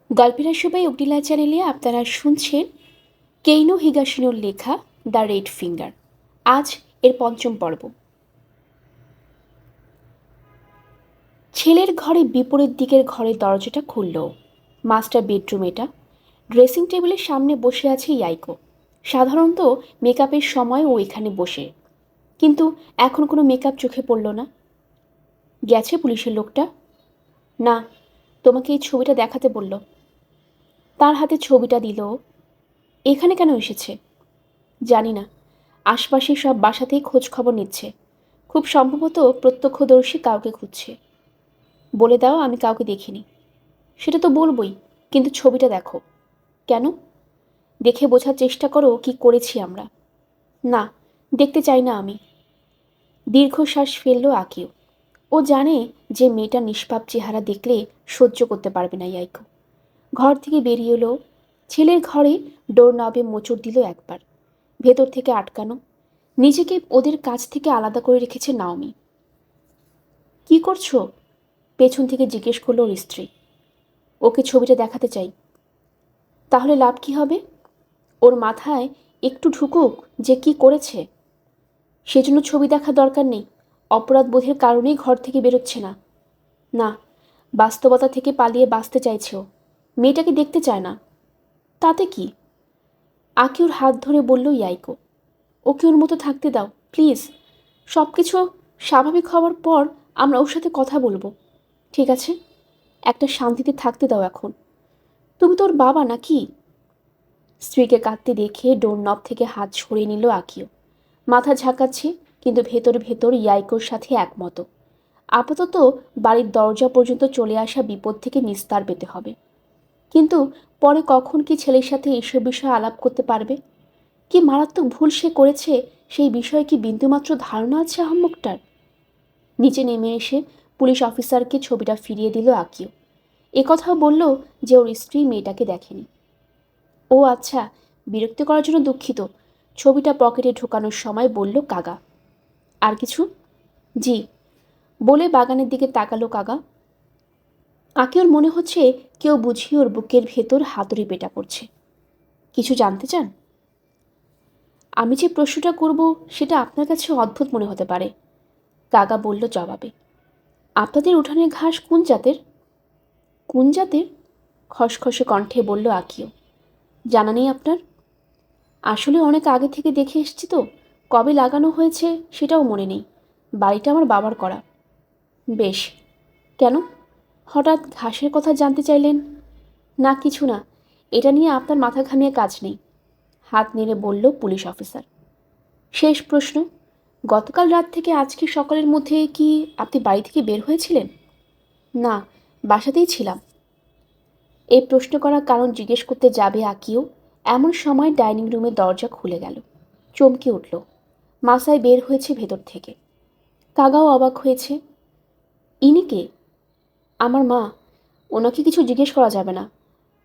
গল্পের সবাই উকিলা চ্যানেলে আপনারা শুনছেন কেইনো হিগাশিনোর লেখা দ্য রেড ফিঙ্গার। আজ এর পঞ্চম পর্ব। ছেলের ঘরে বিপরীত দিকের ঘরের দরজাটা খুলল। মাস্টার বেডরুম এটা। ড্রেসিং টেবিলের সামনে বসে আছে ইয়াইকো। সাধারণত মেকআপের সময় ও এখানে বসে, কিন্তু এখন কোনো মেকআপ চোখে পড়ল না। গেছে পুলিশের লোকটা? না, তোমাকে এই ছবিটা দেখাতে বলল। তার হাতে ছবিটা দিল। এখানে কেন এসেছে জানি না। আশপাশে সব বাসাতেই খোঁজ খবর নিচ্ছে। খুব সম্ভবত প্রত্যক্ষদর্শী কাউকে খুঁজছে। বলে দাও আমি কাউকে দেখিনি। সেটা তো বলবই, কিন্তু ছবিটা দেখো। কেন? দেখে বোঝার চেষ্টা করো কি করেছি আমরা। না, দেখতে চাই না আমি। দীর্ঘশ্বাস ফেলল আকিও। ও জানে যে মেয়েটা নিষ্পাপ চেহারা দেখলে সহ্য করতে পারবে না ইয়াইকো। ঘর থেকে বেরিয়ে এলো। ছেলের ঘরে ডোর নবে মোচড় দিল একবার। ভেতর থেকে আটকানো। নিজেকে ওদের কাছ থেকে আলাদা করে রেখেছে নাওমি। কি করছো? পেছন থেকে জিজ্ঞেস করলো ওর স্ত্রী। ওকে ছবিটা দেখাতে চাই। তাহলে লাভ কি হবে? ওর মাথায় একটু ঢুকুক যে কি করেছে। সেজন্য ছবি দেখা দরকার নেই। অপরাধ বোধের কারণেই ঘর থেকে বেরোচ্ছে না। না, বাস্তবতা থেকে পালিয়ে বাঁচতে চাইছে ও। মেয়েটাকে দেখতে চায় না। তাতে কি? আকিওর হাত ধরে বলল ইয়াইকো। ওকে ওর মতো থাকতে দাও প্লিজ। সব কিছু স্বাভাবিক হওয়ার পর আমরা ওর সাথে কথা বলবো, ঠিক আছে? একটা শান্তিতে থাকতে দাও এখন। তুমি তো ওর বাবা নাকি? স্ত্রীকে কাঁদতে দেখে ডোর নব থেকে হাত সরিয়ে নিল আকিও। মাথা ঝাঁকাচ্ছে, কিন্তু ভেতর ভেতর ইয়াইকোর সাথে একমত। আপাতত বাড়ির দরজা পর্যন্ত চলে আসা বিপদ থেকে নিস্তার পেতে হবে। কিন্তু পরে কখন কি ছেলের সাথে এসব বিষয়ে আলাপ করতে পারবে? কি মারাত্মক ভুল সে করেছে সেই বিষয়ে কি বিন্দুমাত্র ধারণা আছে আহম্মকটার? নিচে নেমে এসে পুলিশ অফিসারকে ছবিটা ফিরিয়ে দিল আকিও। একথাও বলল যে ওর স্ত্রী মেয়েটাকে দেখেনি। ও আচ্ছা, বিরক্ত করার জন্য দুঃখিত। ছবিটা পকেটে ঢোকানোর সময় বলল কাগা। আর কিছু? জি, বলে বাগানের দিকে তাকালো কাগা। আকিওর মনে হচ্ছে কেউ বুঝিয়ে ওর বুকের ভেতর হাতুড়ি পেটা করছে। কিছু জানতে চান? আমি যে প্রশ্নটা করব সেটা আপনার কাছে অদ্ভুত মনে হতে পারে, কাগা বলল জবাবে। আপনাদের উঠানের ঘাস কোন জাতের? কোন জাতের? খসখসে কণ্ঠে বলল আকিও। জানা নেই আপনার? আসলে অনেক আগে থেকে দেখে এসছি তো, কবে লাগানো হয়েছে সেটাও মনে নেই। বাড়িটা আমার বাবার করা। বেশ। কেন হঠাৎ ঘাসের কথা জানতে চাইলেন? না, কিছু না। এটা নিয়ে আপনার মাথা ঘামিয়ে কাজ নেই, হাত নেড়ে বলল পুলিশ অফিসার। শেষ প্রশ্ন, গতকাল রাত থেকে আজকে সকালের মধ্যে কি আপনি বাড়ি থেকে বের হয়েছিলেন? না, বাসাতেই ছিলাম। এই প্রশ্ন করার কারণ জিজ্ঞেস করতে যাবে আকিও, এমন সময় ডাইনিং রুমের দরজা খুলে গেল। চমকে উঠল। মাসায় বের হয়েছে ভেতর থেকে। কাগাও অবাক হয়েছে। ইনি কে? আমার মা। ওনাকে কিছু জিজ্ঞেস করা যাবে না।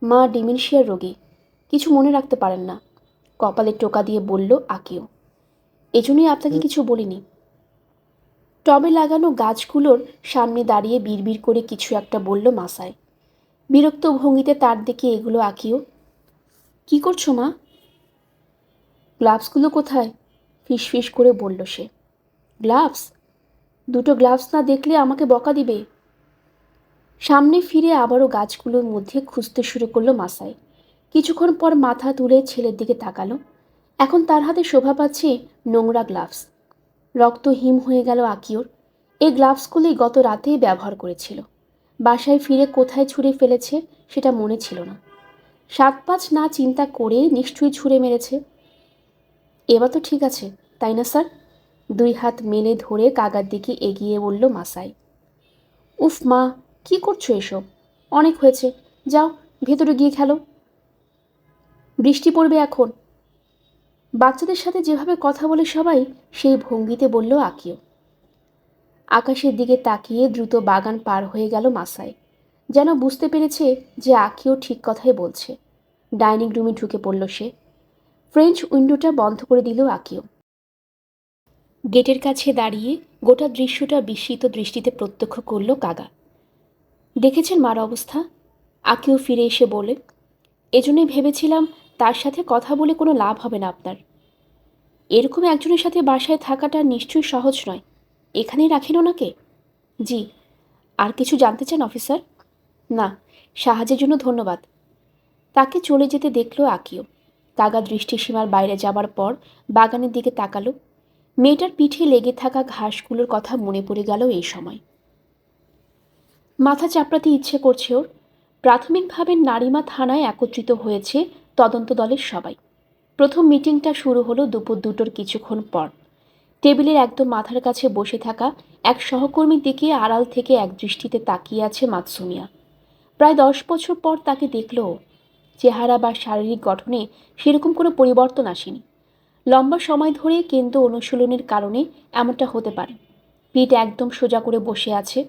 মা ডিমেনশিয়ার রোগী, কিছু মনে রাখতে পারেন না, কপালে টোকা দিয়ে বলল আকিও। এজন্যই আপনাকে কিছু বলিনি। টবে লাগানো গাছগুলোর সামনে দাঁড়িয়ে বিড়বিড় করে কিছু একটা বলল মাসায়। বিরক্ত ভঙ্গিতে তার দিকে এগুলো আকিও। কি করছো মা? গ্লাভসগুলো কোথায়? ফিসফিস করে বলল সে। গ্লাভস? দুটো গ্লাভস না দেখলে আমাকে বকা দিবে। সামনে ফিরে আবারও গাছগুলোর মধ্যে খুঁজতে শুরু করলো মাসাই। কিছুক্ষণ পর মাথা তুলে ছেলের দিকে তাকালো। এখন তার হাতে শোভা পাচ্ছে নোংরা গ্লাভস। রক্ত হিম হয়ে গেল আকিওর। এই গ্লাভসগুলোই গত রাতেই ব্যবহার করেছিল। বাসায় ফিরে কোথায় ছুঁড়ে ফেলেছে সেটা মনে ছিল না। 7-5 না চিন্তা করে নিশ্চয়ই ছুঁড়ে মেরেছে। এবার তো ঠিক আছে, তাই না স্যার? 2 হাত মেলে ধরে কাগার দিকে এগিয়ে বলল মাসাই। উফ মা, কি করছো এসব? অনেক হয়েছে, যাও ভেতরে গিয়ে খেলো। বৃষ্টি পড়বে এখন। বাচ্চাদের সাথে যেভাবে কথা বলে সবাই, সেই ভঙ্গিতে বলল আকিও। আকাশের দিকে তাকিয়ে দ্রুত বাগান পার হয়ে গেল মাসাই। যেন বুঝতে পেরেছে যে আকিও ঠিক কথাই বলছে। ডাইনিং রুমে ঢুকে পড়ল সে। ফ্রেঞ্চ উইন্ডোটা বন্ধ করে দিল আকিও। গেটের কাছে দাঁড়িয়ে গোটা দৃশ্যটা বিস্মিত দৃষ্টিতে প্রত্যক্ষ করল কাগা। দেখেছেন মার অবস্থা? আকিও ফিরে এসে বলে, এজন্যই ভেবেছিলাম তার সাথে কথা বলে কোনো লাভ হবে না আপনার। এরকম একজনের সাথে বাসায় থাকাটা নিশ্চয়ই সহজ নয়। এখানেই রাখেন ওনাকে? জি। আর কিছু জানতে চান অফিসার? না, সাহায্যের জন্য ধন্যবাদ। তাকে চলে যেতে দেখল আকিও। কাগা দৃষ্টিসীমার বাইরে যাবার পর বাগানের দিকে তাকালো। মেয়েটার পিঠে লেগে থাকা ঘাসগুলোর কথা মনে পড়ে গেল এই সময়। মাথা চাপড়াতে ইচ্ছে করছে ওর। প্রাথমিকভাবে নারিমা থানায় একত্রিত হয়েছে তদন্ত দলের সবাই। প্রথম মিটিংটা শুরু হলো দুপুর 2টোর কিছুক্ষণ পর। টেবিলের একদম মাথার কাছে বসে থাকা এক সহকর্মীর দিকে আড়াল থেকে এক দৃষ্টিতে তাকিয়ে আছে মাতসুমিয়া। প্রায় 10 বছর পর তাকে দেখল। চেহারা বা শারীরিক গঠনে সেরকম কোনো পরিবর্তন আসেনি। লম্বা সময় ধরে কেন্দ্র অনুশীলনের কারণে এমনটা হতে পারে। পিঠ একদম সোজা করে বসে আছে।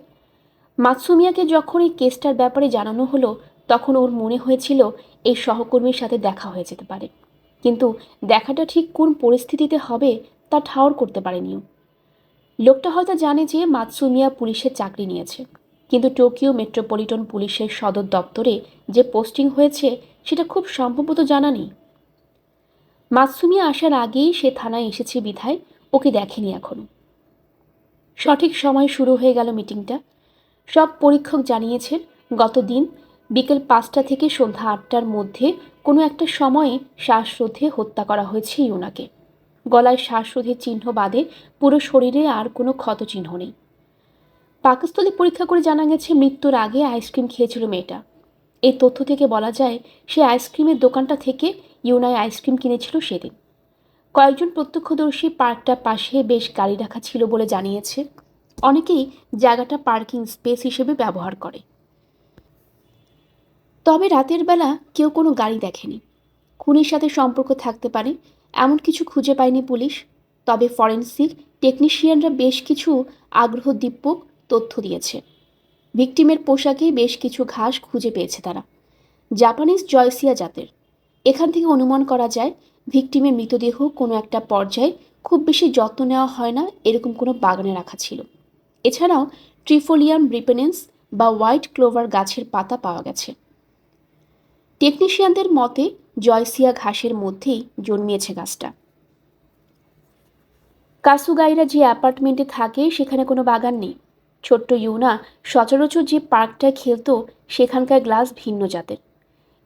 মাতসুমিয়াকে যখন এই কেসটার ব্যাপারে জানানো হলো, তখন ওর মনে হয়েছিল এই সহকর্মীর সাথে দেখা হয়ে যেতে পারে, কিন্তু দেখাটা ঠিক কোন পরিস্থিতিতে হবে তা ঠাউর করতে পারেনি ও। লোকটা হয়তো জানে যে মাতসুমিয়া পুলিশের চাকরি নিয়েছে, কিন্তু টোকিও মেট্রোপলিটন পুলিশের সদর দপ্তরে যে পোস্টিং হয়েছে সেটা খুব সম্ভবত জানা নেই। মাতসুমিয়া আসার আগেই সে থানায় এসেছে বিধায় ওকে দেখেনি এখনো। সঠিক সময় শুরু হয়ে গেল মিটিংটা। সব পরীক্ষক জানিয়েছেন গত দিন বিকেল 5টা থেকে সন্ধ্যা 8টার মধ্যে কোনো একটা সময়ে শ্বাসরোধে হত্যা করা হয়েছে ইউনাকে। গলায় শ্বাসরোধের চিহ্ন বাদে পুরো শরীরে আর কোনো ক্ষতচিহ্ন নেই। পাকস্থলী পরীক্ষা করে জানা গেছে মৃত্যুর আগে আইসক্রিম খেয়েছিল মেয়েটা। এই তথ্য থেকে বলা যায় সে আইসক্রিমের দোকানটা থেকে ইউনায় আইসক্রিম কিনেছিল সেদিন। কয়েকজন প্রত্যক্ষদর্শী পার্কটার পাশে বেশ গাড়ি রাখা ছিল বলে জানিয়েছে। অনেকেই জায়গাটা পার্কিং স্পেস হিসেবে ব্যবহার করে। তবে রাতের বেলা কেউ কোনো গাড়ি দেখেনি। খুনির সাথে সম্পর্ক থাকতে পারে এমন কিছু খুঁজে পায়নি পুলিশ। তবে ফরেনসিক টেকনিশিয়ানরা বেশ কিছু আগ্রহদীপক তথ্য দিয়েছে। ভিকটিমের পোশাকে বেশ কিছু ঘাস খুঁজে পেয়েছে তারা, জাপানিজ জয়সিয়া জাতের। এখান থেকে অনুমান করা যায় ভিকটিমের মৃতদেহ কোনো একটা পর্যায়ে খুব বেশি যত্ন নেওয়া হয় না এরকম কোনো বাগানে রাখা ছিল। এছাড়াও ট্রিফোলিয়াম রিপেনেন্স বা হোয়াইট ক্লোভার গাছের পাতা পাওয়া গেছে। টেকনিশিয়ানদের মতে জয়সিয়া ঘাসের মধ্যেই জন্মিয়েছে গাছটা। কাসুগাইরা যে অ্যাপার্টমেন্টে থাকে সেখানে কোনো বাগান নেই। ছোট্ট ইউনা সচরাচর যে পার্কটায় খেলতো সেখানকার গ্লাস ভিন্ন জাতের।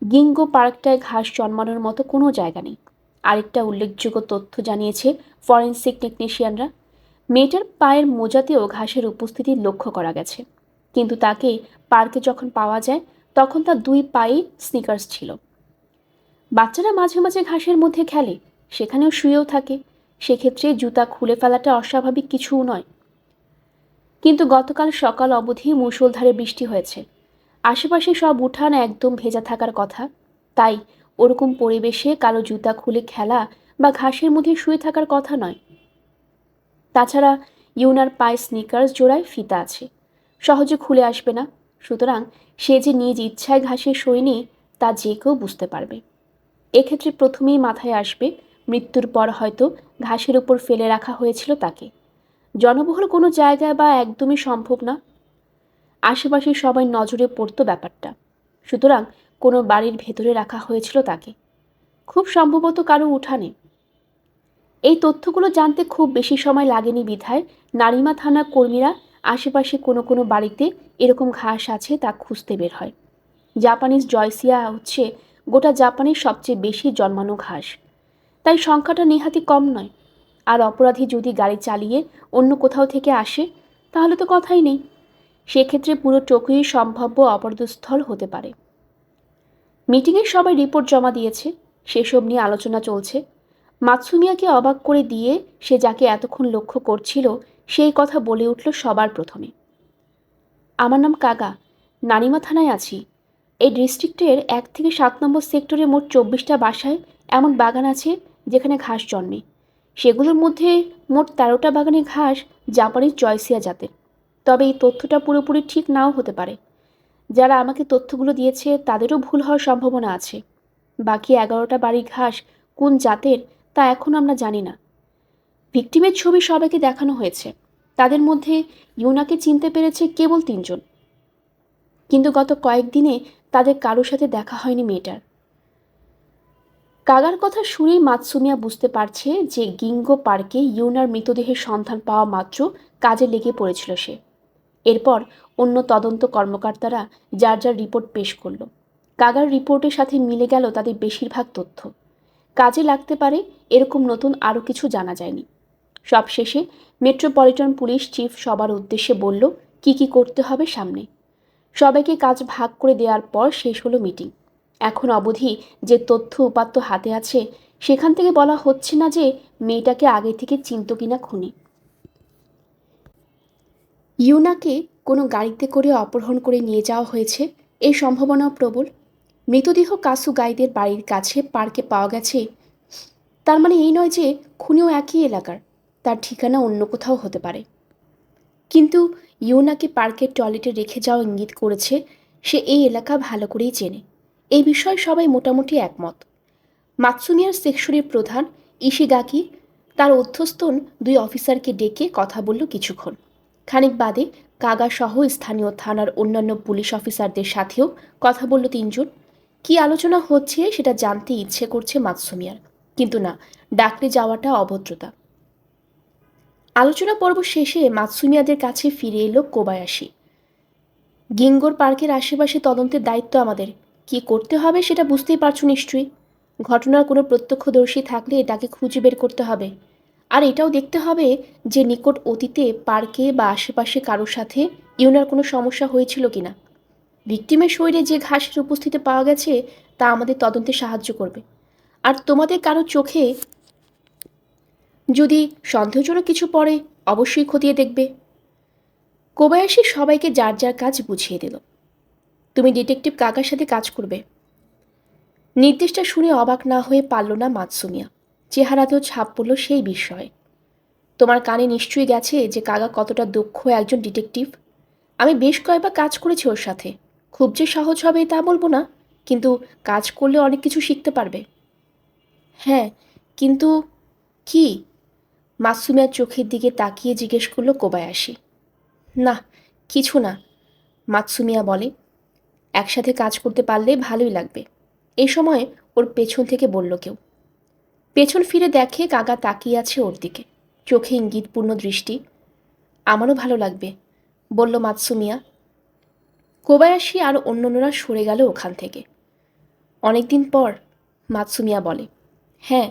গিঙ্গো পার্কটায় ঘাস জন্মানোর মতো কোনো জায়গা নেই। আরেকটা উল্লেখযোগ্য তথ্য জানিয়েছে ফরেনসিক টেকনিশিয়ানরা, মেয়েটার পায়ের মোজাতেও ঘাসের উপস্থিতি লক্ষ্য করা গেছে। কিন্তু তাকে পার্কে যখন পাওয়া যায় তখন তার 2 পায়ে স্নিকার্স ছিল। বাচ্চারা মাঝে মাঝে ঘাসের মধ্যে খেলে, সেখানেও শুয়েও থাকে। সেক্ষেত্রে জুতা খুলে ফেলাটা অস্বাভাবিক কিছুও নয়। কিন্তু গতকাল সকাল অবধি মুষলধারে বৃষ্টি হয়েছে। আশেপাশে সব উঠান একদম ভেজা থাকার কথা। তাই ওরকম পরিবেশে কারো জুতা খুলে খেলা বা ঘাসের মধ্যে শুয়ে থাকার কথা নয়। তাছাড়া ইউনার পায়ে স্নিকার্স জোড়ায় ফিতা আছে, সহজে খুলে আসবে না। সুতরাং সে যে নিজ ইচ্ছায় ঘাসে শোয়নি তা যে কেউ বুঝতে পারবে। এক্ষেত্রে প্রথমেই মাথায় আসবে মৃত্যুর পর হয়তো ঘাসের উপর ফেলে রাখা হয়েছিল তাকে। জনবহুল কোনো জায়গায় বা একদমই সম্ভব না। আশেপাশে সবাই নজরে পড়তো ব্যাপারটা। সুতরাং কোনো বাড়ির ভেতরে রাখা হয়েছিল তাকে, খুব সম্ভবত কারো উঠানে। এই তথ্যগুলো জানতে খুব বেশি সময় লাগেনি বিধায় নারিমা থানার কর্মীরা আশেপাশে কোনো কোনো বাড়িতে এরকম ঘাস আছে তা খুঁজতে বের হয়। জাপানিজ জয়সিয়া হচ্ছে গোটা জাপানের সবচেয়ে বেশি জন্মানো ঘাস, তাই সংখ্যাটা নেহাতি কম নয়। আর অপরাধী যদি গাড়ি চালিয়ে অন্য কোথাও থেকে আসে তাহলে তো কথাই নেই। সেক্ষেত্রে পুরো টোকিওই সম্ভাব্য অপরাধস্থল হতে পারে। মিটিংয়ে সবাই রিপোর্ট জমা দিয়েছে, সেসব নিয়ে আলোচনা চলছে। মাতসুমিয়াকে অবাক করে দিয়ে সে যাকে এতক্ষণ লক্ষ্য করছিল সেই কথা বলে উঠল সবার প্রথমে। আমার নাম কাগা, নারিমা থানায় আছি। এই ডিস্ট্রিক্টের 1 থেকে 7 নম্বর সেক্টরে মোট 24টা বাসায় এমন বাগান আছে যেখানে ঘাস জন্মে। সেগুলোর মধ্যে মোট 13টা বাগানে ঘাস জাপানিজ জয়সিয়া জাতের। তবে এই তথ্যটা পুরোপুরি ঠিক নাও হতে পারে। যারা আমাকে তথ্যগুলো দিয়েছে তাদেরও ভুল হওয়ার সম্ভাবনা আছে। বাকি 11টা বাড়ির ঘাস কোন জাতের তা এখন আমরা জানি না। ভিকটিমের ছবি সবাইকে দেখানো হয়েছে। তাদের মধ্যে ইউনাকে চিনতে পেরেছে কেবল 3 জন। কিন্তু গত কয়েকদিনে তাদের কারোর সাথে দেখা হয়নি মেয়েটার। কাগার কথা শুনেই মাতসুমিয়া বুঝতে পারছে যে গিঙ্গো পার্কে ইউনার মৃতদেহের সন্ধান পাওয়া মাত্র কাজে লেগে পড়েছিল সে। এরপর অন্য তদন্ত কর্মকর্তারা যার যার রিপোর্ট পেশ করল। কাগার রিপোর্টের সাথে মিলে গেল তাদের বেশিরভাগ তথ্য। কাজে লাগতে পারে এরকম নতুন আরও কিছু জানা যায়নি। সবশেষে মেট্রোপলিটন পুলিশ চিফ সবার উদ্দেশ্যে বলল কি করতে হবে সামনে। সবাইকে কাজ ভাগ করে দেওয়ার পর শেষ হলো মিটিং। এখন অবধি যে তথ্য উপাত্ত হাতে আছে সেখান থেকে বলা হচ্ছে না যে মেয়েটাকে আগে থেকে চিনত কিনা খুনি। ইউনাকে কোনো গাড়িতে করে অপহরণ করে নিয়ে যাওয়া হয়েছে এই সম্ভাবনাও প্রবল। মৃতদেহ কাসু গাইদের বাড়ির কাছে পার্কে পাওয়া গেছে, তার মানে এই নয় যে খুনিও একই এলাকার, তার ঠিকানা অন্য কোথাও হতে পারে। কিন্তু ইউনাকে পার্কের টয়লেটে রেখে যাওয়া ইঙ্গিত করেছে সে এই এলাকা ভালো করেই চেনে। এই বিষয়ে সবাই মোটামুটি একমত। মাতসুমিয়ার সেকশনের প্রধান ইশিগাকি তার অধ্যস্তন 2 অফিসারকে ডেকে কথা বলল কিছুক্ষণ। খানিক বাদে কাগা সহ স্থানীয় থানার অন্যান্য পুলিশ অফিসারদের সাথেও কথা বলল 3 জন। কি আলোচনা হচ্ছে সেটা জানতে ইচ্ছে করছে মাতসুমিয়ার, কিন্তু না, ডাকলে যাওয়াটা অভদ্রতা। আলোচনা পর্ব শেষে মাতসুমিয়াদের কাছে ফিরে এলো কোবায়াশি। গিঙ্গোর পার্কের আশেপাশে তদন্তের দায়িত্ব আমাদের। কি করতে হবে সেটা বুঝতেই পারছো নিশ্চয়ই। ঘটনার কোনো প্রত্যক্ষদর্শী থাকলে তাকে খুঁজে বের করতে হবে। আর এটাও দেখতে হবে যে নিকট অতীতে পার্কে বা আশেপাশে কারোর সাথে ইউনার কোনো সমস্যা হয়েছিল কিনা। ভিকটিমের শরীরে যে ঘাসের উপস্থিতি পাওয়া গেছে তা আমাদের তদন্তে সাহায্য করবে। আর তোমাদের কারো চোখে যদি সন্দেহজনক কিছু পড়ে অবশ্যই খতিয়ে দেখবে। কোবায়াশি সবাইকে যার যার কাজ বুঝিয়ে দিল। তুমি ডিটেকটিভ কাকার সাথে কাজ করবে। নির্দেশটা শুনে অবাক না হয়ে পারল না মাতসুমিয়া। চেহারাতেও ছাপ পড়ল সেই বিস্ময়ে। তোমার কানে নিশ্চয়ই গেছে যে কাকা কতটা দক্ষ একজন ডিটেকটিভ। আমি বেশ কয়েকবার কাজ করেছি ওর সাথে। খুব যে সহজ হবে তা বলবো না, কিন্তু কাজ করলে অনেক কিছু শিখতে পারবে। হ্যাঁ, কিন্তু কি? মাসুমিয়ার চোখের দিকে তাকিয়ে জিজ্ঞেস করলো কোবায়াশি। না, কিছু না, মাতসুমিয়া বলে। একসাথে কাজ করতে পারলে ভালোই লাগবে। এই সময় ওর পেছন থেকে বলল কেউ। পেছন ফিরে দেখে কাকা তাকিয়ে আছে ওর দিকে, চোখে ইঙ্গিতপূর্ণ দৃষ্টি। আমারও ভালো লাগবে, বলল মাতসুমিয়া। কোবায়াশি আর অন্যান্যরা সরে গেল ওখান থেকে। অনেকদিন পর, মাতসুমিয়া বলে। হ্যাঁ,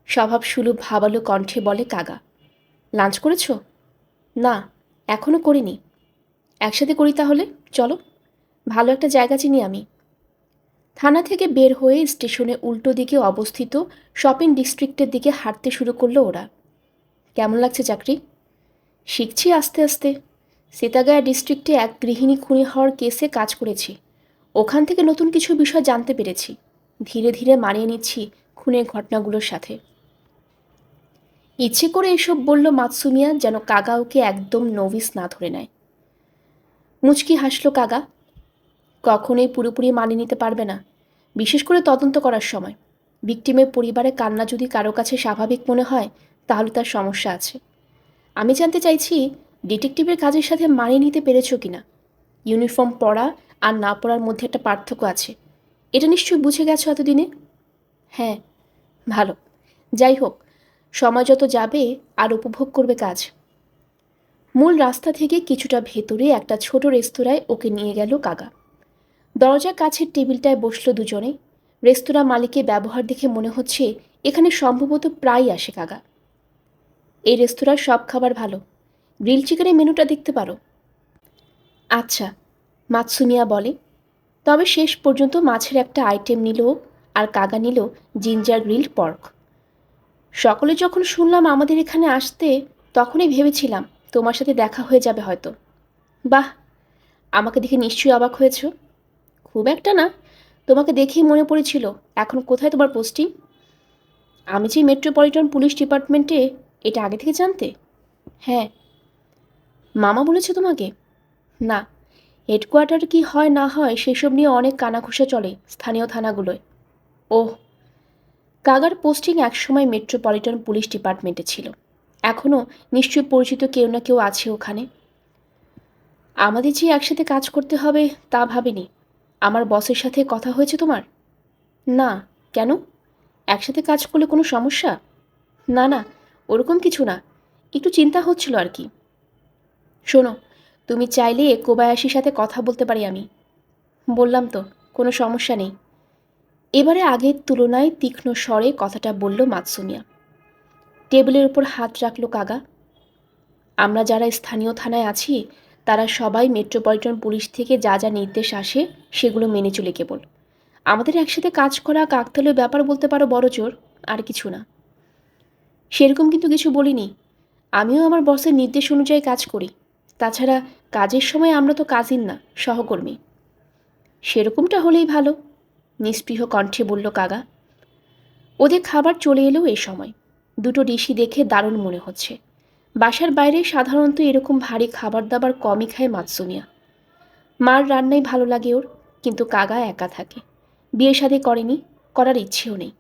স্বভাব সুলভ ভাবালো কণ্ঠে বলে কাগা। লাঞ্চ করেছ? না, এখনও করিনি। একসাথে করি তাহলে, চলো। ভালো একটা জায়গা চিনি আমি। থানা থেকে বের হয়ে স্টেশনে উল্টো দিকে অবস্থিত শপিং ডিস্ট্রিক্টের দিকে হাঁটতে শুরু করলো ওরা। কেমন লাগছে চাকরি? শিখছি আস্তে আস্তে। সিতাগায়া ডিস্ট্রিক্টে এক গৃহিণী খুনি হওয়ার কেসে কাজ করেছি। ওখান থেকে নতুন কিছু বিষয় জানতে পেরেছি। ধীরে ধীরে মানিয়ে নিচ্ছি খুনের ঘটনাগুলোর সাথে। ইচ্ছে করে এসব বলল মাতসুমিয়া, যেন কাগা ওকে একদম নভিস না ধরে নেয়। মুচকি হাসল কাগা। কখনোই পুরোপুরি মানিয়ে নিতে পারবে না, বিশেষ করে তদন্ত করার সময়। ভিকটিমের পরিবারে কান্না যদি কারো কাছে স্বাভাবিক মনে হয় তাহলে তার সমস্যা আছে। আমি জানতে চাইছি ডিটেকটিভের কাজের সাথে মানিয়ে নিতে পেরেছো কিনা। ইউনিফর্ম পরা আর না পরার মধ্যে একটা পার্থক্য আছে, এটা নিশ্চয়ই বুঝে গেছো এতদিনে। হ্যাঁ, ভালো। যাই হোক, সময় যত যাবে আর উপভোগ করবে কাজ। মূল রাস্তা থেকে কিছুটা ভেতরে একটা ছোট রেস্তোরাঁয় ওকে নিয়ে গেল কাগা। দরজার কাছের টেবিলটায় বসলো দুজনে। রেস্তোরাঁ মালিকের ব্যবহার দেখে মনে হচ্ছে এখানে সম্ভবত প্রায়ই আসে কাগা। এই রেস্তোরাঁর সব খাবার ভালো, গ্রিল চিকেনের মেনুটা দেখতে পারো। আচ্ছা, মাতসুমিয়া বলে। তবে শেষ পর্যন্ত মাছের একটা আইটেম নিল আর কাগা নিল জিঞ্জার গ্রিলড পর্ক। সকলে যখন শুনলাম আমাদের এখানে আসতে তখনই ভেবেছিলাম তোমার সাথে দেখা হয়ে যাবে হয়তো। বাহ, আমাকে দেখে নিশ্চয়ই অবাক হয়েছ। খুব একটা না, তোমাকে দেখেই মনে পড়েছিল। এখন কোথায় তোমার পোস্টিং? আমি যে মেট্রোপলিটন পুলিশ ডিপার্টমেন্টে, এটা আগে থেকে জানতে? হ্যাঁ। মামা বলেছে তোমাকে? না, হেডকোয়ার্টার কি হয় না হয় সেসব নিয়ে অনেক কানাঘুষা চলে স্থানীয় থানাগুলোয়। ওহ, কাগার পোস্টিং একসময় মেট্রোপলিটন পুলিশ ডিপার্টমেন্টে ছিল। এখনও নিশ্চয়ই পরিচিত কেউ না কেউ আছে ওখানে। আমাদের যে একসাথে কাজ করতে হবে তা ভাবিনি। আমার বসের সাথে কথা হয়েছে তোমার? না। কেন? একসাথে কাজ করলে কোনো সমস্যা? না না, ওরকম কিছু না, একটু চিন্তা হচ্ছিল আর কি। শোনো, তুমি চাইলে কোবায়াশির সাথে কথা বলতে পারি আমি। বললাম তো, কোনো সমস্যা নেই। এবারে আগের তুলনায় তীক্ষ্ণ স্বরে কথাটা বলল মাতসুমিয়া। টেবিলের উপর হাত রাখল কাগা। আমরা যারা স্থানীয় থানায় আছি তারা সবাই মেট্রোপলিটন পুলিশ থেকে যা যা নির্দেশ আসে সেগুলো মেনে চলে কেবল। আমাদের একসাথে কাজ করা কাকতালীয় ব্যাপার বলতে পারো, বড় জোর, আর কিছু না। সেরকম কিন্তু কিছু বলিনি। আমিও আমার বসের নির্দেশ অনুযায়ী কাজ করি। তাছাড়া কাজের সময় আমরা তো কাজিন না, সহকর্মী। সেরকমটা হলেই ভালো, নিস্পৃহ কণ্ঠে বলল কাগা। ওদের খাবার চলে এলো এই সময়। দুটো ডিশই দেখে দারুণ মনে হচ্ছে। বাসার বাইরে সাধারণত এরকম ভারী খাবার দাবার কমই খায় মাতসুমিয়া। মার রান্নাই ভালো লাগে ওর, কিন্তু কাগা একা থাকে, বিয়ে শাদী করেনি, করার ইচ্ছেও নেই।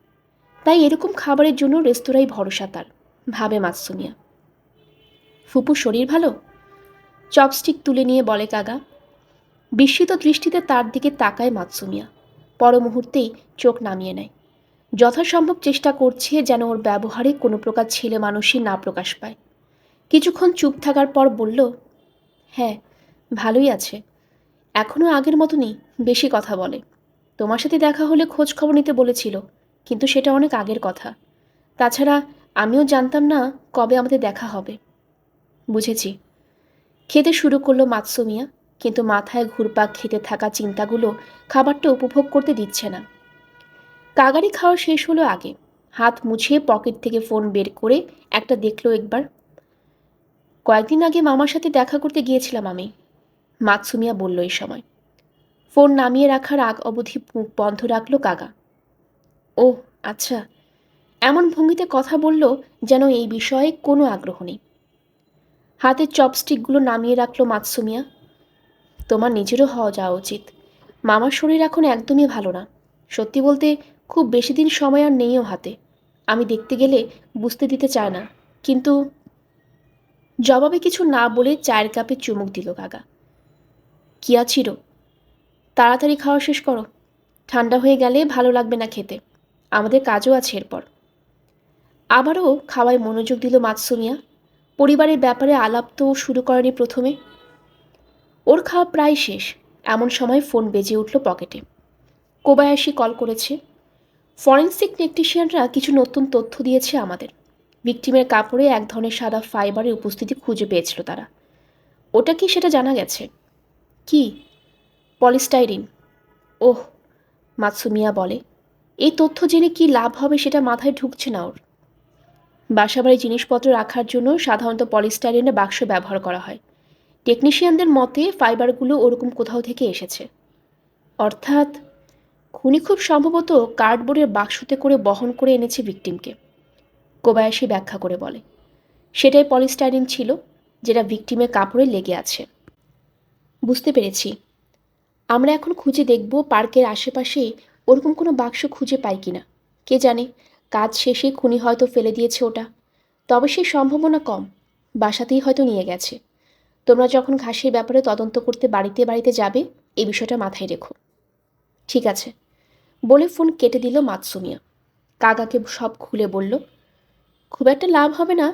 তাই এরকম খাবারের জন্য রেস্তোরাঁয় ভরসা তার, ভাবে মাতসুমিয়া। ফুপুর শরীর ভালো? চপস্টিক তুলে নিয়ে বলে কাগা। বিস্মিত দৃষ্টিতে তার দিকে তাকায় মাতসুমিয়া। পর মুহূর্তেই চোখ নামিয়ে নেয়। যথাসম্ভব চেষ্টা করছে যেন ওর ব্যবহারে কোনো প্রকার ছেলে মানুষই না প্রকাশ পায়। কিছুক্ষণ চুপ থাকার পর বলল, হ্যাঁ, ভালোই আছে। এখনও আগের মতনই বেশি কথা বলে। তোমার সাথে দেখা হলে খোঁজ খবর নিতে বলেছিল, কিন্তু সেটা অনেক আগের কথা। তাছাড়া আমিও জানতাম না কবে আমাদের দেখা হবে। বুঝেছি। খেতে শুরু করলো মাতসুমিয়া, কিন্তু মাথায় ঘুরপাক খেতে থাকা চিন্তাগুলো খাবারটা উপভোগ করতে দিচ্ছে না। কাগারি খাওয়া শেষ হলো আগে। হাত মুছিয়ে পকেট থেকে ফোন বের করে একটা দেখলো একবার। কয়েকদিন আগে মামার সাথে দেখা করতে গিয়েছিলাম আমি, মাতসুমিয়া বলল এই সময়। ফোন নামিয়ে রাখার আগ অবধি মুখ বন্ধ রাখলো কাগা। ও আচ্ছা, এমন ভঙ্গিতে কথা বলল যেন এই বিষয়ে কোনো আগ্রহ নেই। হাতের চপস্টিকগুলো নামিয়ে রাখলো মাতসুমিয়া। তোমার নিজেরও হওয়া যাওয়া উচিত। মামার শরীর এখন একদমই ভালো না। সত্যি বলতে খুব বেশি দিন সময় আর নেইও হাতে। আমি দেখতে গেলে বুঝতে দিতে চায় না, কিন্তু জবাবে কিছু না বলে চায়ের কাপে চুমুক দিল কাগা। কি আছির, তাড়াতাড়ি খাওয়া শেষ করো, ঠান্ডা হয়ে গেলে ভালো লাগবে না খেতে। আমাদের কাজও আছে এরপর। আবারও খাওয়ায় মনোযোগ দিল মাতসুমিয়া। পরিবারের ব্যাপারে আলাপ তো শুরু করেনি প্রথমে। ওর খাওয়া প্রায় শেষ, এমন সময় ফোন বেজে উঠল পকেটে। কোবায়াশি কল করেছে। ফরেনসিক টেকনিশিয়ানরা কিছু নতুন তথ্য দিয়েছে আমাদের। ভিকটিমের কাপড়ে এক ধরনের সাদা ফাইবারের উপস্থিতি খুঁজে পেয়েছিল তারা। ওটা কি সেটা জানা গেছে। কি? পলিস্টাইরিন। ওহ, মাতসুমিয়া বলে। এই তথ্য জেনে কি লাভ হবে সেটা মাথায় ঢুকছে না ওর। বাসাবাড়ি জিনিসপত্র রাখার জন্য সাধারণত পলিস্টাইরিনের বাক্স ব্যবহার করা হয়। টেকনিশিয়ানদের মতে ফাইবারগুলো ওরকম কোথাও থেকে এসেছে। অর্থাৎ খুনি খুব সম্ভবত কার্ডবোর্ডের বাক্সতে করে বহন করে এনেছে ভিকটিমকে, কোবায়াশি ব্যাখ্যা করে বলে। সেটাই পলিস্টাইরিন ছিল, যেটা ভিকটিমের কাপড়ে লেগে আছে। বুঝতে পেরেছি। আমরা এখন খুঁজে দেখব পার্কের আশেপাশে ওরকম কোনো বাক্স খুঁজে পাই কিনা। কে জানে, কাজ শেষে খুনি হয়তো ফেলে দিয়েছে ওটা। তবে সেই সম্ভাবনা কম। বাসাতেই হয়তো নিয়ে গেছে। তোমরা যখন ঘাসের ব্যাপারে তদন্ত করতে বাড়িতে বাড়িতে যাবে এই বিষয়টা মাথায় রেখো। ঠিক আছে, বলে ফোন কেটে দিল মাতসুমিয়া। কাগাকে সব খুলে বলল। খুব একটা লাভ হবে না,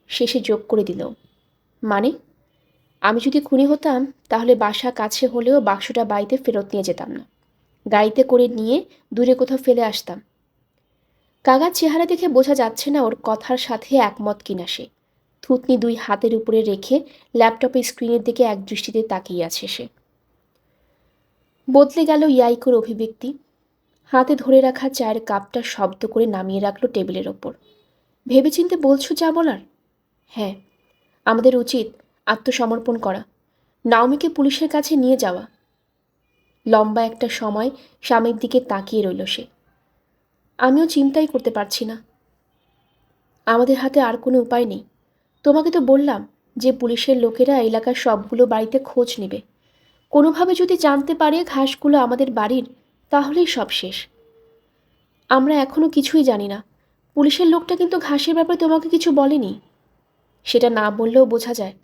শেষে যোগ করে দিল। মানে? আমি যদি খুনি হতাম তাহলে বাসা কাছে হলেও বাক্সটা বাড়িতে ফেরত নিয়ে যেতাম না, গাড়িতে করে নিয়ে দূরে কোথাও ফেলে আসতাম। কাগার চেহারা দেখে বোঝা যাচ্ছে না ওর কথার সাথে একমত কিনা সে। থুতনি দুই হাতের উপরে রেখে ল্যাপটপের স্ক্রিনের দিকে এক দৃষ্টিতে তাকিয়ে আছে সে। বদলে গেল ইয়াইকোর অভিব্যক্তি। হাতে ধরে রাখা চায়ের কাপটা শব্দ করে নামিয়ে রাখলো টেবিলের ওপর। ভেবেচিন্তে বলছো যা বলার? হ্যাঁ, আমাদের উচিত আত্মসমর্পণ করা, নাওমিকে পুলিশের কাছে নিয়ে যাওয়া। লম্বা একটা সময় স্বামীর দিকে তাকিয়ে রইল সে। আমিও চিন্তাই করতে পারছি না। আমাদের হাতে আর কোনো উপায় নেই। তোমাকে তো বললাম যে পুলিশের লোকেরা এলাকার সবগুলো বাড়িতে খোঁজ নেবে। কোনোভাবে যদি জানতে পারে ঘাসগুলো আমাদের বাড়ির, তাহলেই সব শেষ। আমরা এখনও কিছুই জানি না। পুলিশের লোকটা কিন্তু ঘাসের ব্যাপারে তোমাকে কিছু বলেনি। সেটা না বললেও বোঝা যায়।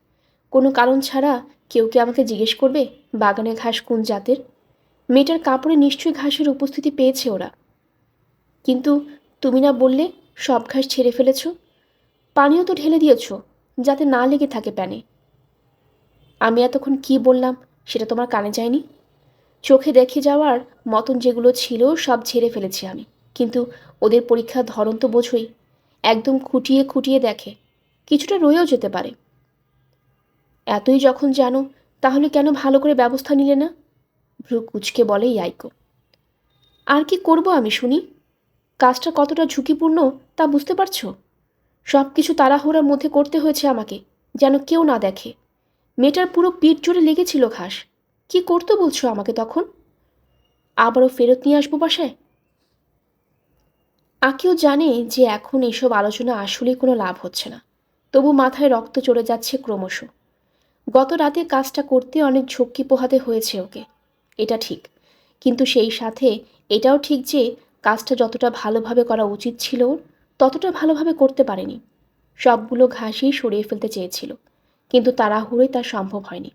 কোনো কারণ ছাড়া কেউ কি আমাকে জিজ্ঞেস করবে বাগানে ঘাস কোন জাতের? মেয়েটার কাপড়ে নিশ্চয়ই ঘাসের উপস্থিতি পেয়েছে ওরা। কিন্তু তুমি না বললে সব ঘাস ছেড়ে ফেলেছ? পানিও তো ঢেলে দিয়েছ, যাতে না লেগে থাকে প্যানে। আমি এতক্ষণ কি বললাম সেটা তোমার কানে যায়নি? চোখে দেখে যাওয়ার মতন যেগুলো ছিল সব ঝেড়ে ফেলেছি আমি, কিন্তু ওদের পরীক্ষার ধরন তো বোঝোই, একদম খুঁটিয়ে খুঁটিয়ে দেখে। কিছুটা রয়েও যেতে পারে। এতই যখন জানো, তাহলে কেন ভালো করে ব্যবস্থা নিলে না? ভ্রু কুচকে বলে ইয়াইকো। আর কি করব আমি শুনি? কাজটা কতটা ঝুঁকিপূর্ণ তা বুঝতে পারছো? সব কিছু তাড়াহুড়োর মধ্যে করতে হয়েছে আমাকে, যেন কেউ না দেখে। মেয়েটার পুরো পিঠ জুড়ে লেগেছিল ঘাস। কি করতে বলছো আমাকে তখন? আবারও ফেরত নিয়ে আসবো বাসায়? আকিও জানে যে এখন এসব আলোচনা আসলেই কোনো লাভ হচ্ছে না, তবু মাথায় রক্ত চড়ে যাচ্ছে ক্রমশ। গত রাতে কাজটা করতে অনেক ঝক্কি পোহাতে হয়েছে ওকে, এটা ঠিক। কিন্তু সেই সাথে এটাও ঠিক যে কাজটা যতটা ভালোভাবে করা উচিত ছিল ওর, ততটা ভালোভাবে করতে পারেনি। সবগুলো ঘাসই সরিয়ে ফেলতে চেয়েছিল, কিন্তু তাড়াহুড়োয় তা সম্ভব হয়নি।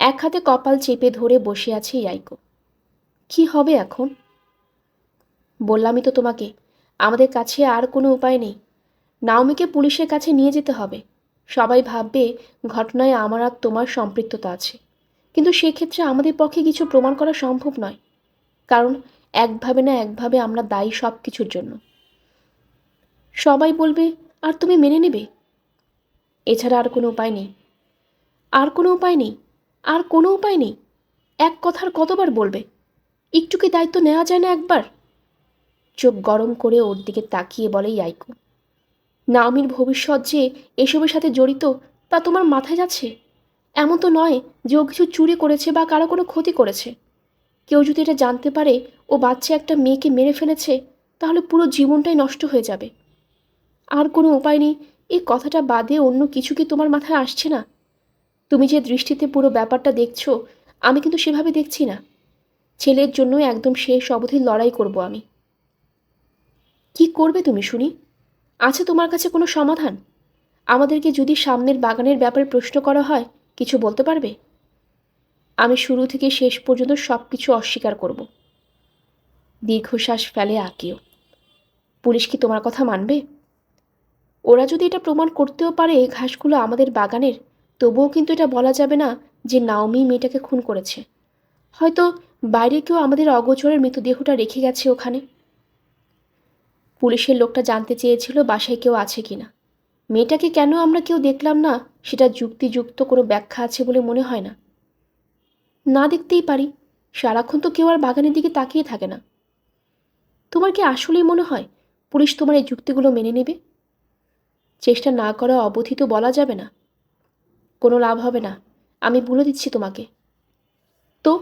এক হাতে কপাল চেপে ধরে বসে আছে ইয়াইকো। কি হবে এখন? বললামই তো তোমাকে, আমাদের কাছে আর কোনো উপায় নেই। নাওমিকে পুলিশের কাছে নিয়ে যেতে হবে। সবাই ভাববে ঘটনায় আমার আর তোমার সম্পৃক্ততা আছে, কিন্তু সেক্ষেত্রে আমাদের পক্ষে কিছু প্রমাণ করা সম্ভব নয়, কারণ একভাবে না একভাবে আমরা দায়ী সব কিছুর জন্য। সবাই বলবে, আর তুমি মেনে নেবে। এছাড়া আর কোনো উপায় নেই। আর কোনো উপায় নেই। আর কোনো উপায় নেই। এক কথার কতবার বলবে? একটু কি দায়িত্ব নেওয়া যায় না একবার? চোখ গরম করে ওর দিকে তাকিয়ে বলে ইয়াইকো। নাওমির ভবিষ্যৎ যে এসবের সাথে জড়িত তা তোমার মাথায় যাচ্ছে? এমন তো নয় যে ও কিছু চুরি করেছে বা কারো কোনো ক্ষতি করেছে। কেউ যদি এটা জানতে পারে ও বাচ্চা একটা মেয়েকে মেরে ফেলেছে, তাহলে পুরো জীবনটাই নষ্ট হয়ে যাবে। আর কোনো উপায় নেই, এই কথাটা বাদে অন্য কিছু কি তোমার মাথায় আসছে না? তুমি যে দৃষ্টিতে পুরো ব্যাপারটা দেখছো, আমি কিন্তু সেভাবে দেখছি না। ছেলের জন্য একদম শেষ অবধি লড়াই করব আমি। কি করবে তুমি শুনি? আছে তোমার কাছে কোনো সমাধান? আমাদেরকে যদি সামনের বাগানের ব্যাপারে প্রশ্ন করা হয়, কিছু বলতে পারবে? আমি শুরু থেকে শেষ পর্যন্ত সব কিছু অস্বীকার করব। দীর্ঘশ্বাস ফেলে আঁকিও। পুলিশ কি তোমার কথা মানবে? ওরা যদি এটা প্রমাণ করতেও পারে ঘাসগুলো আমাদের বাগানের, তবুও কিন্তু এটা বলা যাবে না যে নাওমি মেয়েটাকে খুন করেছে। হয়তো বাইরে কেউ আমাদের অগোচরের মৃতদেহটা রেখে গেছে ওখানে। পুলিশের লোকটা জানতে চেয়েছিল বাসায় কেউ আছে কিনা। মেয়েটাকে কেন আমরা কেউ দেখলাম না, সেটা যুক্তিযুক্ত কোনো ব্যাখ্যা আছে বলে মনে হয় না। না দেখতেই পারি, সারাক্ষণ তো কেউ আর বাগানের দিকে তাকিয়ে থাকে না। তোমার কি আসলেই মনে হয় পুলিশ তোমার এই যুক্তিগুলো মেনে নেবে? চেষ্টা না করা অবধি তো বলা যাবে না। কোনো লাভ হবে না, আমি বলে দিচ্ছি তোমাকে। তো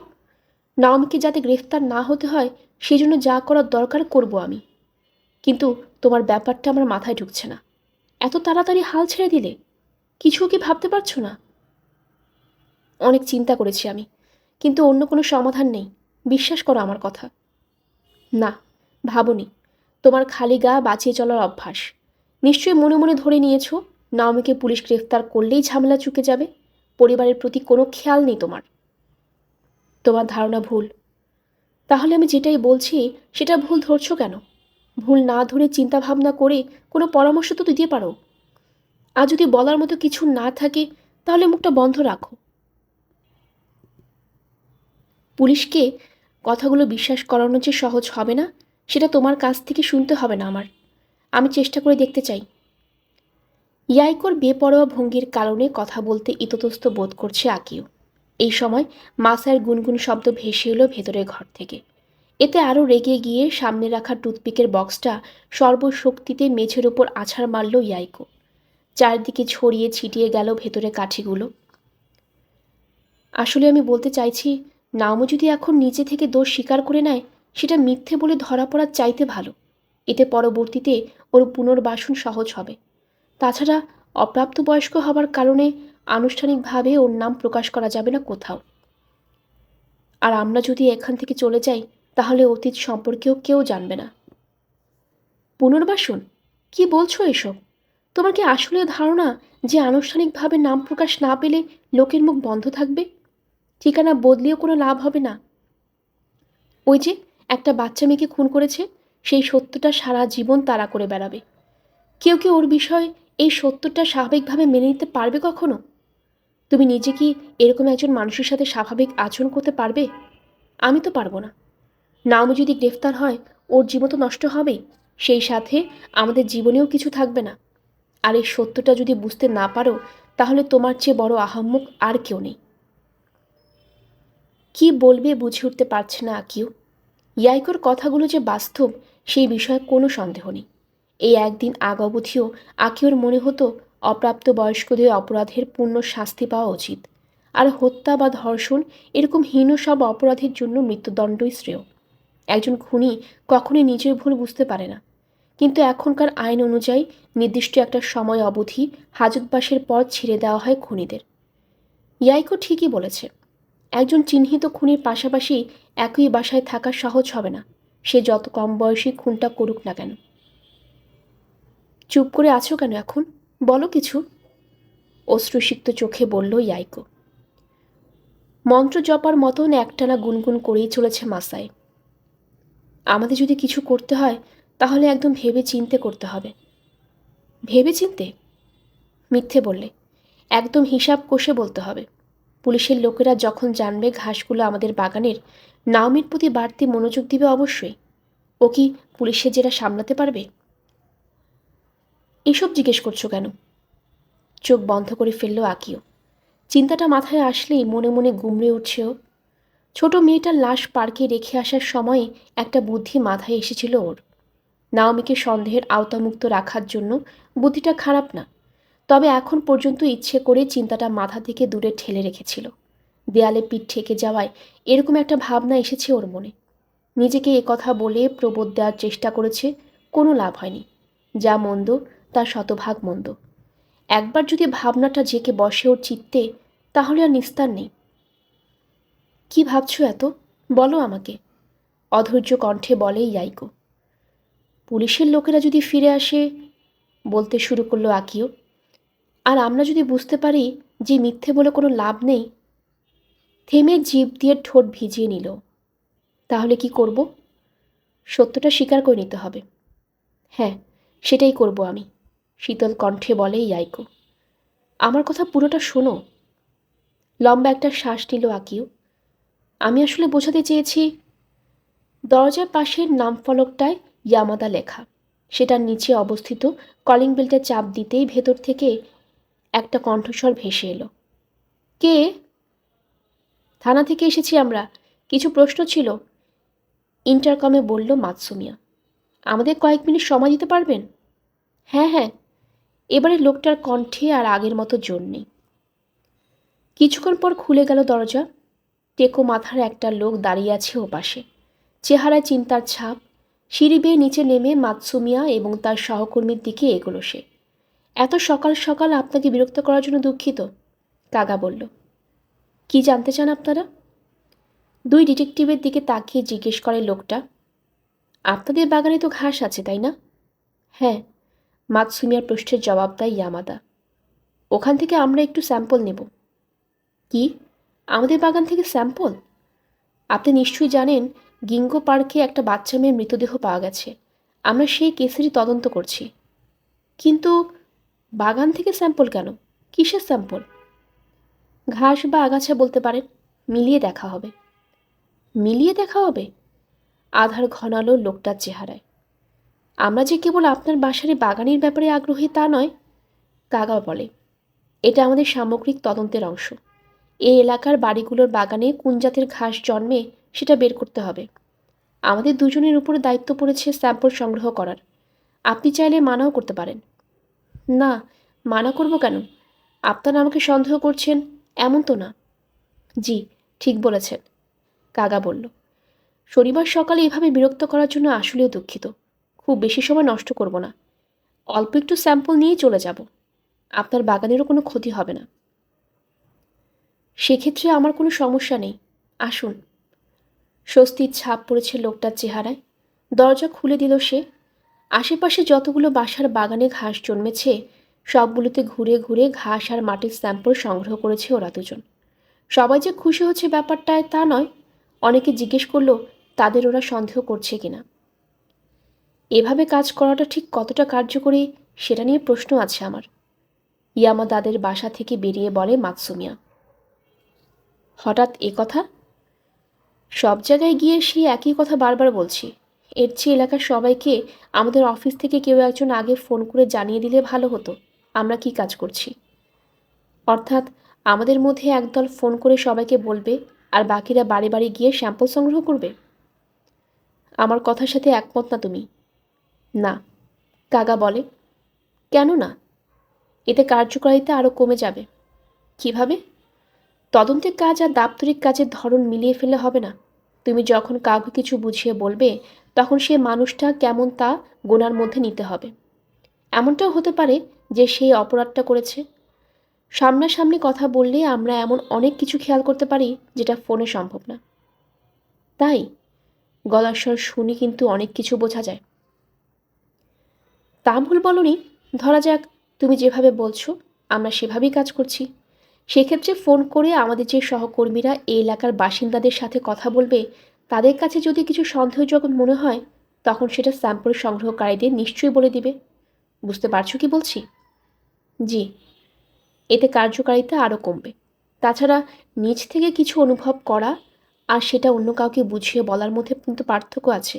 নাওমিকে যাতে গ্রেফতার না হতে হয় সেজন্য যা করার দরকার করব আমি। কিন্তু তোমার ব্যাপারটা আমার মাথায় ঢুকছে না। এত তাড়াতাড়ি হাল ছেড়ে দিলে? কিছু কি ভাবতে পারছো না? অনেক চিন্তা করেছি আমি, কিন্তু অন্য কোনো সমাধান নেই। বিশ্বাস করো আমার কথা। না, ভাবনি। তোমার খালি গা বাঁচিয়ে চলার অভ্যাস। নিশ্চয়ই মনে মনে ধরে নিয়েছো নাওমিকে পুলিশ গ্রেফতার করলেই ঝামেলা চুকে যাবে। পরিবারের প্রতি কোনো খেয়াল নেই তোমার। তোমার ধারণা ভুল। তাহলে আমি যেটাই বলছি সেটা ভুল ধরছো কেন? ভুল না ধরে চিন্তা ভাবনা করে কোনো পরামর্শ তো দিতে পারো। আর যদি বলার মতো কিছু না থাকে, তাহলে মুখটা বন্ধ রাখো। পুলিশকে কথাগুলো বিশ্বাস করানো যে সহজ হবে না, সেটা তোমার কাছ থেকে শুনতে হবে না আমার। আমি চেষ্টা করে দেখতে চাই। ইয়াইকোর বেপরোয়া ভঙ্গির কারণে কথা বলতে ইতস্তত বোধ করছে আকিও। এই সময় মাসার গুনগুন শব্দ ভেসে এলো ভেতরের ঘর থেকে। এতে আরও রেগে গিয়ে সামনে রাখা টুথপিকের বক্সটা সর্বশক্তিতে মেঝের ওপর আছাড় মারল ইয়াইকো। চারদিকে ছড়িয়ে ছিটিয়ে গেল ভেতরে কাঠিগুলো। আসলে আমি বলতে চাইছি, নামও যদি এখন নিজে থেকে দোষ স্বীকার করে নেয়, সেটা মিথ্যে বলে ধরা পড়ার চাইতে ভালো। এতে পরবর্তীতে ওর পুনর্বাসন সহজ হবে। তাছাড়া অপ্রাপ্তবয়স্ক হবার কারণে আনুষ্ঠানিকভাবে ওর নাম প্রকাশ করা যাবে না কোথাও। আর আমরা যদি এখান থেকে চলে যাই, তাহলে অতীত সম্পর্কেও কেউ জানবে না। পুনর্বাসন? কি বলছো এসব? তোমার কি আসলে ধারণা যে আনুষ্ঠানিকভাবে নাম প্রকাশ না পেলে লোকের মুখ বন্ধ থাকবে? ঠিকানা বদলিয়েও কোনো লাভ হবে না। ওই যে একটা বাচ্চা মেয়েকে খুন করেছে, সেই সত্যটা সারা জীবন তাড়া করে বেড়াবে। কেউ কি ওর বিষয় এই সত্যটা স্বাভাবিকভাবে মেনে নিতে পারবে কখনো? তুমি নিজে কি এরকম একজন মানুষের সাথে স্বাভাবিক আচরণ করতে পারবে? আমি তো পারবো না। নাওমি যদি গ্রেফতার হয়, ওর জীবন তো নষ্ট হবেই, সেই সাথে আমাদের জীবনেও কিছু থাকবে না। আর এই সত্যটা যদি বুঝতে না পারো, তাহলে তোমার চেয়ে বড় আহাম্মক আর কেউ নেই। কি বলবে বুঝে উঠতে পারছে না আকিও। ইয়াইকোর কথাগুলো যে বাস্তব, সেই বিষয়ে কোনো সন্দেহ নেই। এই একদিন আগ অবধিও আকিওর মনে হতো অপ্রাপ্ত বয়স্কদের অপরাধের পূর্ণ শাস্তি পাওয়া উচিত, আর হত্যা বা ধর্ষণ এরকম হীন সব অপরাধের জন্য মৃত্যুদণ্ডই শ্রেয়। একজন খুনি কখনোই নিজের ভুল বুঝতে পারে না, কিন্তু এখনকার আইন অনুযায়ী নির্দিষ্ট একটা সময় অবধি হাজতবাসের পর ছেড়ে দেওয়া হয় খুনিদের। ইয়াইকো ঠিকই বলেছে, একজন চিহ্নিত খুনির পাশাপাশি একই বাসায় থাকা সহজ হবে না, সে যত কম বয়সী খুনটা করুক না কেন। চুপ করে আছো কেন এখন? বলো কিছু। অশ্রুসিক্ত চোখে বলল ইয়াইকো। মন্ত্র জপার মতন একটানা গুনগুন করেই চলেছে মাসায়। আমাদের যদি কিছু করতে হয়, তাহলে একদম ভেবে চিনতে করতে হবে। ভেবে চিনতে? মিথ্যে বললে। একদম হিসাব কষে বলতে হবে। পুলিশের লোকেরা যখন জানবে ঘাসগুলো আমাদের বাগানের, নাওমির প্রতি বাড়তি মনোযোগ দিবে অবশ্যই। ও কি পুলিশের জেরা সামলাতে পারবে? এসব জিজ্ঞেস করছো কেন? চোখ বন্ধ করে ফেলল আকিও। চিন্তাটা মাথায় আসলেই মনে মনে গুমড়ে উঠছে ও। ছোট মেয়েটার লাশ পার্কে রেখে আসার সময়ে একটা বুদ্ধি মাথায় এসেছিল ওর। নাওমিকে সন্দেহের আওতামুক্ত রাখার জন্য বুদ্ধিটা খারাপ না, তবে এখন পর্যন্ত ইচ্ছে করে চিন্তাটা মাথা থেকে দূরে ঠেলে রেখেছিল। দেয়ালে পিঠ ঠেকে যাওয়ায় এরকম একটা ভাবনা এসেছে ওর মনে। নিজেকে কথা বলে প্রবোধ দেওয়ার চেষ্টা করেছে, কোনো লাভ হয়নি। যা মন্দ তা শতভাগ মন্দ। একবার যদি ভাবনাটা জেকে বসে ওর চিত্তে, তাহলে আর নিস্তার নেই। কি ভাবছো এত? বলো আমাকে। অধৈর্য কণ্ঠে বলে ইয়াইকো। পুলিশের লোকেরা যদি ফিরে আসে, বলতে শুরু করলো আকিও, আর আমরা যদি বুঝতে পারি যে মিথ্যে বলে কোনো লাভ নেই। থেমে জিভ দিয়ে ঠোঁট ভিজিয়ে নিল। তাহলে কি করব? সত্যটা স্বীকার করে নিতে হবে। হ্যাঁ, সেটাই করব আমি, শীতল কণ্ঠে বলে ইয়াইকো। আমার কথা পুরোটা শোনো। লম্বা একটা শ্বাস নিল আকিও। আমি আসলে বোঝাতে চেয়েছি, দরজার পাশের নামফলকটায় ইয়ামাদা লেখা, সেটার নিচে অবস্থিত কলিং বেলটা চাপ দিতেই ভেতর থেকে একটা কণ্ঠস্বর ভেসে এলো। কে? থানা থেকে এসেছি আমরা, কিছু প্রশ্ন ছিল, ইন্টারকমে বলল মাতসুমিয়া। আমাদের কয়েক মিনিট সময় দিতে পারবেন? হ্যাঁ হ্যাঁ, এবারে লোকটার কণ্ঠে আর আগের মতো জোর নেই। কিছুক্ষণ পর খুলে গেল দরজা। টেকো মাথার একটা লোক দাঁড়িয়ে আছে ওপাশে, চেহারায় চিন্তার ছাপ। সিঁড়ি বেয়ে নিচে নেমে মাতসুমিয়া এবং তার সহকর্মীর দিকে এগোলো সে। এত সকাল সকাল আপনাকে বিরক্ত করার জন্য দুঃখিত, কাগা বলল। কি জানতে চান আপনারা? দুই ডিটেকটিভের দিকে তাকিয়ে জিজ্ঞেস করে লোকটা। আপনাদের বাগানে তো ঘাস আছে, তাই না? হ্যাঁ, মাতসুমিয়ার প্রশ্নের জবাব দেয় ইয়ামাদা। ওখান থেকে আমরা একটু স্যাম্পল নেব। কি? আমাদের বাগান থেকে স্যাম্পল? আপনি নিশ্চয়ই জানেন গিঙ্গো পার্কে একটা বাচ্চা মেয়ের মৃতদেহ পাওয়া গেছে। আমরা সেই কেসেরই তদন্ত করছি। কিন্তু বাগান থেকে স্যাম্পল কেন? কিসের স্যাম্পল? ঘাস বা আগাছা বলতে পারেন, মিলিয়ে দেখা হবে। মিলিয়ে দেখা হবে? আধার ঘনালো লোকটার চেহারায়। আমরা যে কেবল আপনার বাসার বাগানের ব্যাপারে আগ্রহী তা নয়, কাগা বলে। এটা আমাদের সামগ্রিক তদন্তের অংশ। এই এলাকার বাড়িগুলোর বাগানে কোন জাতের ঘাস জন্মে সেটা বের করতে হবে। আমাদের দুজনের উপরে দায়িত্ব পড়েছে স্যাম্পল সংগ্রহ করার। আপনি চাইলে মানাও করতে পারেন। না, মানা করব কেন? আপনারা আমাকে সন্দেহ করছেন এমন তো না। জি, ঠিক বলেছেন, কাগা বলল। শনিবার সকালে এভাবে বিরক্ত করার জন্য আসলেও দুঃখিত। খুব বেশি সময় নষ্ট করব না, অল্প একটু স্যাম্পল নিয়েই চলে যাব। আপনার বাগানেরও কোনো ক্ষতি হবে না। সেক্ষেত্রে আমার কোনো সমস্যা নেই, আসুন। স্বস্তির ছাপ পড়েছে লোকটার চেহারায়। দরজা খুলে দিল সে। আশেপাশে যতগুলো বাসার বাগানে ঘাস জন্মেছে, সবগুলোতে ঘুরে ঘুরে ঘাস আর মাটির স্যাম্পল সংগ্রহ করেছে ওরা দুজন। সবাই যে খুশি হচ্ছে ব্যাপারটায় তা নয়। অনেকে জিজ্ঞেস করলো, তাদের ওরা সন্দেহ করছে কিনা। এভাবে কাজ করাটা ঠিক কতটা কার্যকরী সেটা নিয়ে প্রশ্ন আছে আমার, ইয়ামা দাদের বাসা থেকে বেরিয়ে বলে মাতসুমিয়া। হঠাৎ এ কথা? সব জায়গায় গিয়ে সেই একই কথা বারবার বলছি। এর চেয়ে এলাকার সবাইকে আমাদের অফিস থেকে কেউ একজন আগে ফোন করে জানিয়ে দিলে ভালো হতো আমরা কি কাজ করছি। অর্থাৎ আমাদের মধ্যে একদল ফোন করে সবাইকে বলবে আর বাকিরা বাড়ি বাড়ি গিয়ে স্যাম্পল সংগ্রহ করবে। আমার কথার সাথে একমত না তুমি? না, কাগা বলে। কেন না? এতে কার্যকারিতা আরও কমে যাবে। কিভাবে? তদন্তের কাজ আর দাপ্তরিক কাজের ধরন মিলিয়ে ফেললে হবে না। তুমি যখন কাউকে কিছু বুঝিয়ে বলবে তখন সে মানুষটা কেমন তা গোনার মধ্যে নিতে হবে। এমনটাও হতে পারে যে সেই অপরাধটা করেছে। সামনাসামনি কথা বললে আমরা এমন অনেক কিছু খেয়াল করতে পারি যেটা ফোনে সম্ভব না। তাই গলার স্বর শুনে কিন্তু অনেক কিছু বোঝা যায়। তা ভুল বলনি। ধরা যাক তুমি যেভাবে বলছো আমরা সেভাবেই কাজ করছি। সেক্ষেত্রে ফোন করে আমাদের যে সহকর্মীরা এই এলাকার বাসিন্দাদের সাথে কথা বলবে তাদের কাছে যদি কিছু সন্দেহজনক মনে হয় তখন সেটা স্যাম্পল সংগ্রহকারীদের নিশ্চয়ই বলে দিবে। বুঝতে পারছো কি বলছি? জি। এতে কার্যকারিতা আরও কমবে। তাছাড়া নিজ থেকে কিছু অনুভব করা আর সেটা অন্য কাউকে বুঝিয়ে বলার মধ্যে কিন্তু পার্থক্য আছে।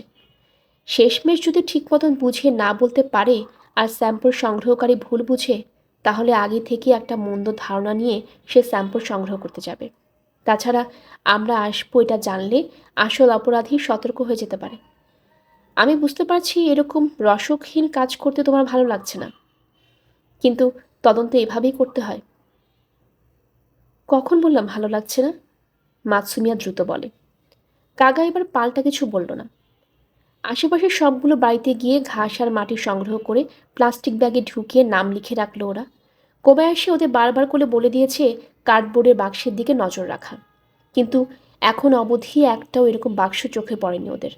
শেষমেশ যদি ঠিক মতন বুঝিয়ে না বলতে পারে আর স্যাম্পল সংগ্রহকারী ভুল বুঝে তাহলে আগে থেকে একটা মন্দ ধারণা নিয়ে সে স্যাম্পল সংগ্রহ করতে যাবে। তাছাড়া আমরা আসবো এটা জানলে আসল অপরাধী সতর্ক হয়ে যেতে পারে। আমি বুঝতে পারছি এরকম রসকহীন কাজ করতে তোমার ভালো লাগছে না, কিন্তু তদন্ত এভাবেই করতে হয়। কখন বললাম ভালো লাগছে না? মাতসুমিয়া দ্রুত বলে। কাগা এবার পাল্টা কিছু বলল না। আশেপাশের সবগুলো বাড়িতে গিয়ে ঘাস আর মাটি সংগ্রহ করে প্লাস্টিক ব্যাগে ঢুকিয়ে নাম লিখে রাখলো ওরা। কোবায়াশি ওদের বারবার করে বলে দিয়েছে কার্ডবোর্ডের বাক্সের দিকে নজর রাখা, কিন্তু এখন অবধি একটাও এরকম বাক্স চোখে পড়েনি ওদের।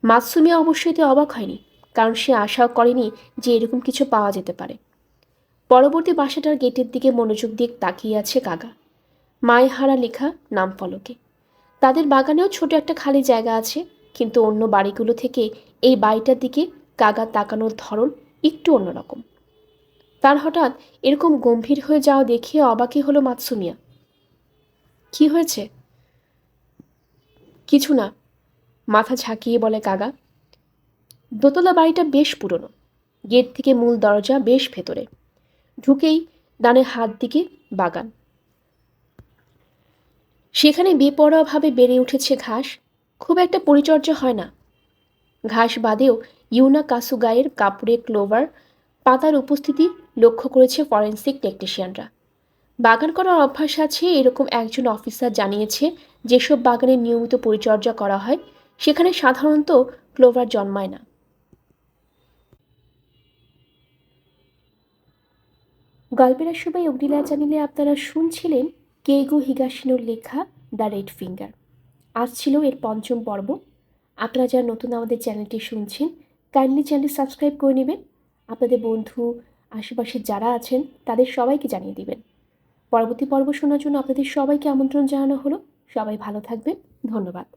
মাতসুমিয়া অবশ্যই এতে অবাক হয়নি, কারণ সে আশাও করেনি যে এরকম কিছু পাওয়া যেতে পারে। পরবর্তী বাসাটার গেটের দিকে মনোযোগ দিয়ে তাকিয়ে আছে কাগা। মায়হারা লেখা নাম ফলকে। তাদের বাগানেও ছোট একটা খালি জায়গা আছে, কিন্তু অন্য বাড়িগুলো থেকে এই বাড়িটার দিকে কাগা তাকানোর ধরন একটু অন্যরকম। তার হঠাৎ এরকম গম্ভীর হয়ে যাওয়া দেখে অবাকই হলো মাতসুমিয়া। কি হয়েছে? কিছু না, মাথা ঝাঁকিয়ে বলে কাগা। দোতলা বাড়িটা বেশ পুরনো। গেট থেকে মূল দরজা বেশ ভেতরে। ঢুকেই ডানে হাত দিকে বাগান। সেখানে বেপরোয়াভাবে বেড়ে উঠেছে ঘাস। খুব একটা পরিচর্যা হয় না। ঘাস বাদেও ইউনা কাসুগায়ের কাপড়ে ক্লোভার পাতার উপস্থিতি লক্ষ্য করেছে ফরেন্সিক টেকনিশিয়ানরা। বাগান করার অভ্যাস আছে এরকম একজন অফিসার জানিয়েছে যেসব বাগানের নিয়মিত পরিচর্যা করা হয় সেখানে সাধারণত ক্লোভার জন্মায় না। গল্পের সময় অগ্নিলা চ্যানেলে আপনারা শুনছিলেন কেইগো হিগাশিনোর লেখা দ্য রেড ফিঙ্গার। আজ ছিল এর পঞ্চম পর্ব। আপনারা যারা নতুন আমাদের চ্যানেলটি শুনছেন কাইন্ডলি চ্যানেলটি সাবস্ক্রাইব করে নেবেন। আপনাদের বন্ধু আশেপাশে যারা আছেন তাদের সবাইকে জানিয়ে দিবেন। পরবর্তী পর্ব শোনার জন্য আপনাদের সবাইকে আমন্ত্রণ জানানো হলো। সবাই ভালো থাকবেন। ধন্যবাদ।